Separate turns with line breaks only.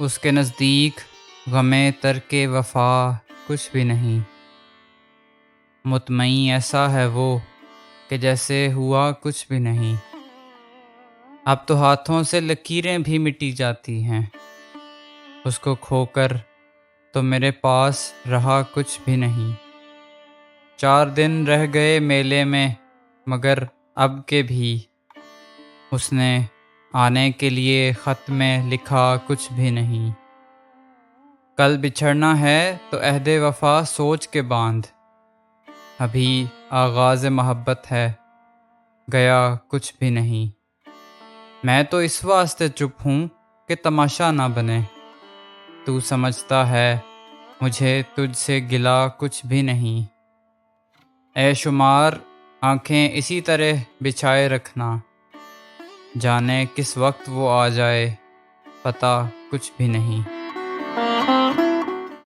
اس کے نزدیک غمِ ترک وفا کچھ بھی نہیں۔ مطمئن ایسا ہے وہ کہ جیسے ہوا کچھ بھی نہیں۔ اب تو ہاتھوں سے لکیریں بھی مٹی جاتی ہیں، اس کو کھو کر تو میرے پاس رہا کچھ بھی نہیں۔ 4 دن رہ گئے میلے میں مگر اب کے بھی اس نے آنے کے لیے خط میں لکھا کچھ بھی نہیں۔ کل بچھڑنا ہے تو عہد وفا سوچ کے باندھ، ابھی آغاز محبت ہے گیا کچھ بھی نہیں۔ میں تو اس واسطے چپ ہوں کہ تماشا نہ بنے، تو سمجھتا ہے مجھے تجھ سے گلہ کچھ بھی نہیں۔ اے شمار آنکھیں اسی طرح بچھائے رکھنا، جانے کس وقت وہ آ جائے پتہ کچھ بھی نہیں۔